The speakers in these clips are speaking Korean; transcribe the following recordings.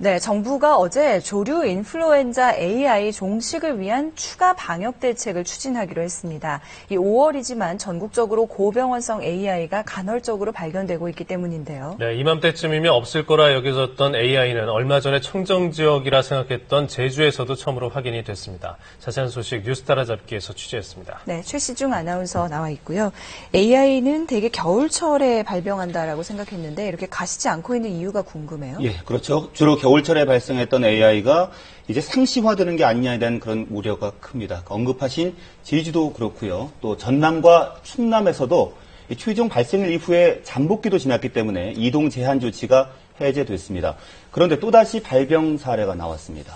네, 정부가 어제 조류 인플루엔자 AI 종식을 위한 추가 방역 대책을 추진하기로 했습니다. 이 5월이지만 전국적으로 고병원성 AI가 간헐적으로 발견되고 있기 때문인데요. 네, 이맘때쯤이면 없을 거라 여겨졌던 AI는 얼마 전에 청정 지역이라 생각했던 제주에서도 처음으로 확인이 됐습니다. 자세한 소식 뉴스 따라잡기에서 취재했습니다. 네, 최시중 아나운서 나와 있고요. AI는 대개 겨울철에 발병한다라고 생각했는데 이렇게 가시지 않고 있는 이유가 궁금해요. 예, 그렇죠. 주로 겨울철에 발생했던 AI가 이제 상시화되는 게 아니냐에 대한 그런 우려가 큽니다. 언급하신 제주도 그렇고요. 또 전남과 충남에서도 최종 발생일 이후에 잠복기도 지났기 때문에 이동 제한 조치가 해제됐습니다. 그런데 또다시 발병 사례가 나왔습니다.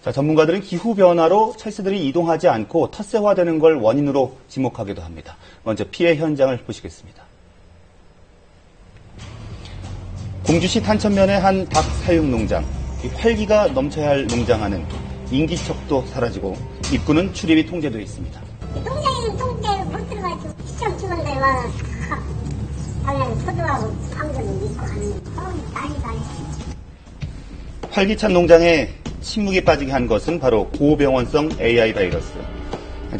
자, 전문가들은 기후 변화로 철새들이 이동하지 않고 텃세화되는 걸 원인으로 지목하기도 합니다. 먼저 피해 현장을 보시겠습니다. 공주시 탄천면의 한 닭 사육 농장. 활기가 넘쳐야 할 농장 안은 인기척도 사라지고 입구는 출입이 통제되어 있습니다. 농장에는 통제 못 들어가지고 시청 직원들 와서 당연히 소주하고 방전을 입고 하는 난리가 아니에요. 활기찬 농장에 침묵이 빠지게 한 것은 바로 고병원성 AI 바이러스.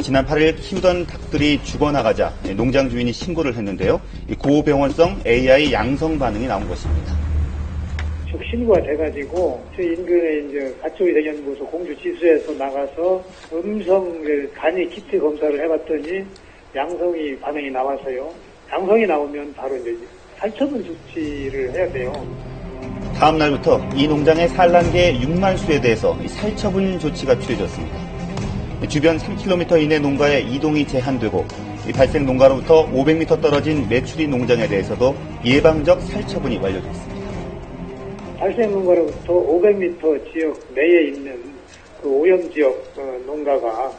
지난 8일 키우던 닭들이 죽어나가자 농장 주인이 신고를 했는데요. 고병원성 AI 양성 반응이 나온 것입니다. 즉 신고가 돼가지고 저희 인근에 이제 가초위생연구소 공주지수에서 나가서 음성을 간이 키트 검사를 해봤더니 양성이 반응이 나와서요. 양성이 나오면 바로 이제 살처분 조치를 해야 돼요. 다음 날부터 이 농장의 산란계 6만 수에 대해서 살처분 조치가 취해졌습니다. 주변 3km 이내 농가에 이동이 제한되고 발생 농가로부터 500m 떨어진 메추리 농장에 대해서도 예방적 살처분이 완료됐습니다. 발생 농가로부터 500m 지역 내에 있는 그 오염 지역 농가가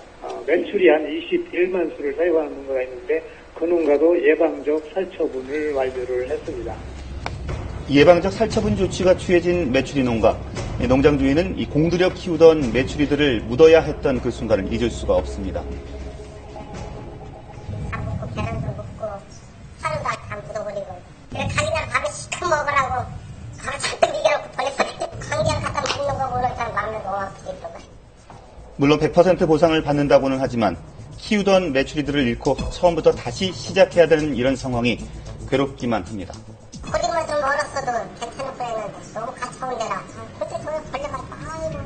매출이 한 21만 수를 사용하는 농가가 있는데 그 농가도 예방적 살처분을 완료를 했습니다. 예방적 살처분 조치가 취해진 메추리 농가. 농장 주인은 이 공들여 키우던 메추리들을 묻어야 했던 그 순간을 잊을 수가 없습니다. 다 묻고 계란도 묻고 하루도 다 묻어버리고 자기가 밥을 시켜 먹으라고 밥을 잔뜩 이겨놓고 버렸어요. 강경 갖다 먹는 거 보니까 마음이 너무 아프겠더라고요. 물론 100% 보상을 받는다고는 하지만 키우던 메추리들을 잃고 처음부터 다시 시작해야 되는 이런 상황이 괴롭기만 합니다. 거짓말 좀 멀었어도 괜찮을 뻔했는데 너무 가까운 데라 그때 저기 걸려가지고 아이고.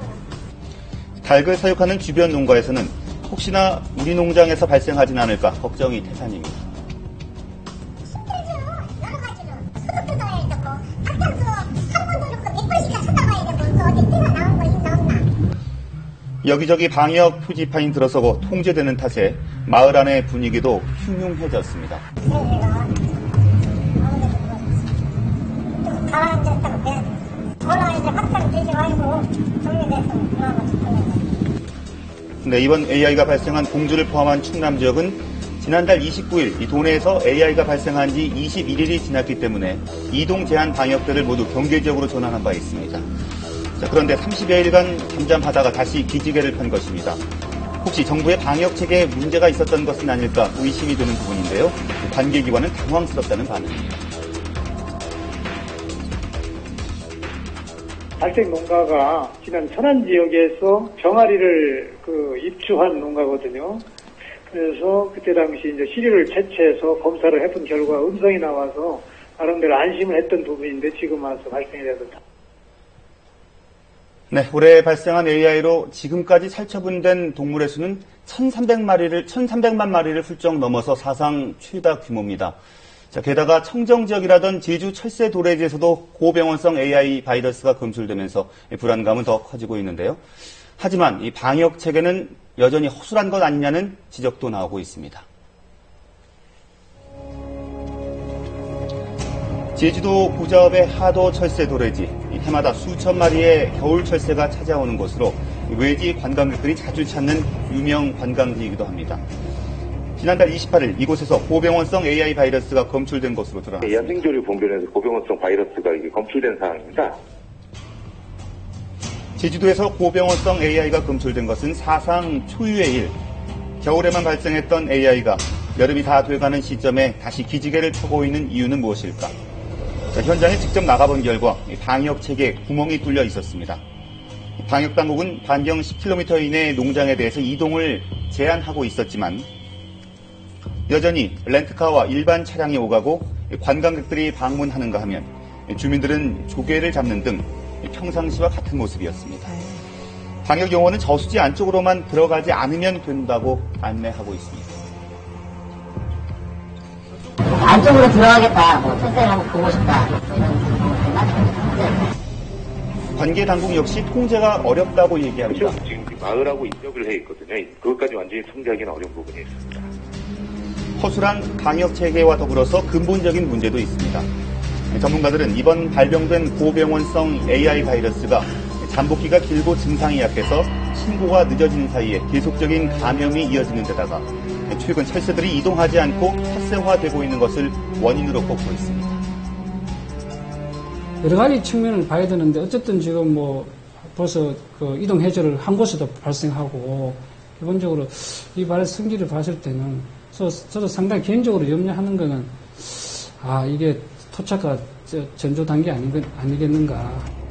닭을 사육하는 주변 농가에서는 혹시나 우리 농장에서 발생하진 않을까 걱정이 태산입니다. 힘들죠. 여러 가지로 소득도 넣어야 되고 닭장도 한 번도 넣고 몇 번씩이나 쳐다봐야 되고 또 어디 띠가 나온 거 있나 없나. 여기저기 방역 표지판이 들어서고 통제되는 탓에 마을 안의 분위기도 흉흉해졌습니다. 가라앉았다고 돼. 코로나 이제 확산되지 말고 정리돼서 돌아가고 싶어요. 네, 이번 AI가 발생한 공주를 포함한 충남 지역은 지난달 29일 이 도내에서 AI가 발생한 지 21일이 지났기 때문에 이동 제한 방역들을 모두 경계 지역으로 전환한 바 있습니다. 자, 그런데 30여일간 잠잠하다가 다시 기지개를 편 것입니다. 혹시 정부의 방역 체계에 문제가 있었던 것은 아닐까 의심이 드는 부분인데요. 관계기관은 당황스럽다는 반응입니다. 발생 농가가 지난 천안 지역에서 병아리를 입주한 농가거든요. 그래서 그때 당시 이제 시류를 채취해서 검사를 해본 결과 음성이 나와서 나름대로 안심을 했던 부분인데 지금 와서 발생이 돼서. 네, 올해 발생한 AI로 지금까지 살처분된 동물의 수는 1,300만 마리를 훌쩍 넘어서 사상 최다 규모입니다. 자, 게다가 청정 지역이라던 제주 철새 도래지에서도 고병원성 AI 바이러스가 검출되면서 불안감은 더 커지고 있는데요. 하지만 이 방역 체계는 여전히 허술한 것 아니냐는 지적도 나오고 있습니다. 제주도 부자읍의 하도 철새 도래지, 해마다 수천 마리의 겨울 철새가 찾아오는 곳으로 외지 관광객들이 자주 찾는 유명 관광지이기도 합니다. 지난달 28일 이곳에서 고병원성 AI 바이러스가 검출된 것으로 드러났습니다. 야생조류 봉변에서 고병원성 바이러스가 검출된 상황입니다. 제주도에서 고병원성 AI가 검출된 것은 사상 초유의 일. 겨울에만 발생했던 AI가 여름이 다 돼가는 시점에 다시 기지개를 펴고 있는 이유는 무엇일까? 현장에 직접 나가본 결과 방역 체계에 구멍이 뚫려 있었습니다. 방역 당국은 반경 10km 이내의 농장에 대해서 이동을 제한하고 있었지만 여전히 렌트카와 일반 차량이 오가고 관광객들이 방문하는가 하면 주민들은 조개를 잡는 등 평상시와 같은 모습이었습니다. 방역 요원은 저수지 안쪽으로만 들어가지 않으면 된다고 안내하고 있습니다. 안쪽으로 들어가겠다, 택배를 한번 보고 싶다. 관계 당국 역시 통제가 어렵다고 얘기합니다. 지금 마을하고 인접을 해 있거든요. 그것까지 완전히 통제하기는 어려운 부분이 있습니다. 허술한 방역 체계와 더불어서 근본적인 문제도 있습니다. 전문가들은 이번 발병된 고병원성 AI 바이러스가 잠복기가 길고 증상이 약해서 신고가 늦어지는 사이에 계속적인 감염이 이어지는 데다가 최근 철새들이 이동하지 않고 활성화되고 있는 것을 원인으로 꼽고 있습니다. 여러 가지 측면을 봐야 되는데 어쨌든 지금 뭐 벌써 그 이동 해저를 한 곳에도 발생하고 기본적으로 이 바이러스 성질을 봤을 때는 저도 상당히 개인적으로 염려하는 거는 이게 토착화 전조 단계 아니겠는가.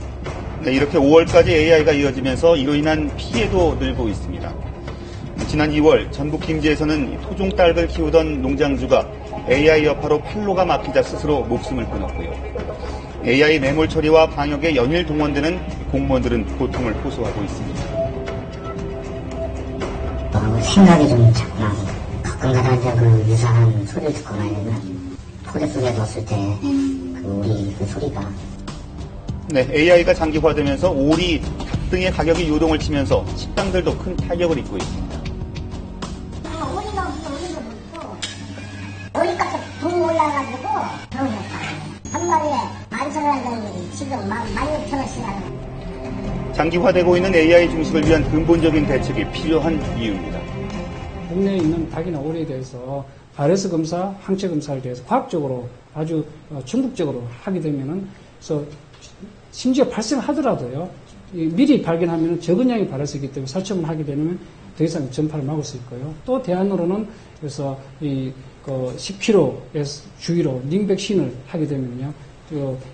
네, 이렇게 5월까지 AI가 이어지면서 이로 인한 피해도 늘고 있습니다. 지난 2월 전북 김제에서는 토종닭을 키우던 농장주가 AI 여파로 판로가 막히자 스스로 목숨을 끊었고요. AI 매몰 처리와 방역에 연일 동원되는 공무원들은 고통을 호소하고 있습니다. 생각이 좀 자꾸 나서 가끔가다 이제 그 유사한 소리를 듣거나 이러면 포대 속에 넣었을 때 그 우리 그 소리가 네, AI가 장기화되면서 오리, 닭 등의 가격이 요동을 치면서 식당들도 큰 타격을 입고 있습니다. 오리값이 붕 올라가지고 한 마리에 11,000원이면 지금 16,000원씩 하는. 장기화되고 있는 AI 중식을 위한 근본적인 대책이 필요한 이유입니다. 국내에 있는 닭이나 오리에 대해서 바이러스 검사, 항체 검사를 대해서 과학적으로 아주 전국적으로 하게 되면은 그래서 심지어 발생하더라도요, 미리 발견하면 적은 양의 바이러스이기 때문에 살처분을 하게 되면 더 이상 전파를 막을 수 있고요. 또 대안으로는 그래서 10kg 주기로 링백신을 하게 되면요,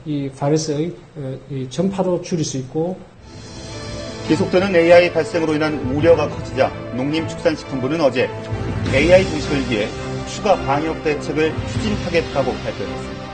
이 바이러스의 전파도 줄일 수 있고. 계속되는 AI 발생으로 인한 우려가 커지자 농림축산식품부는 어제 AI 중식을 위해 추가 방역 대책을 추진하겠다고 발표했습니다.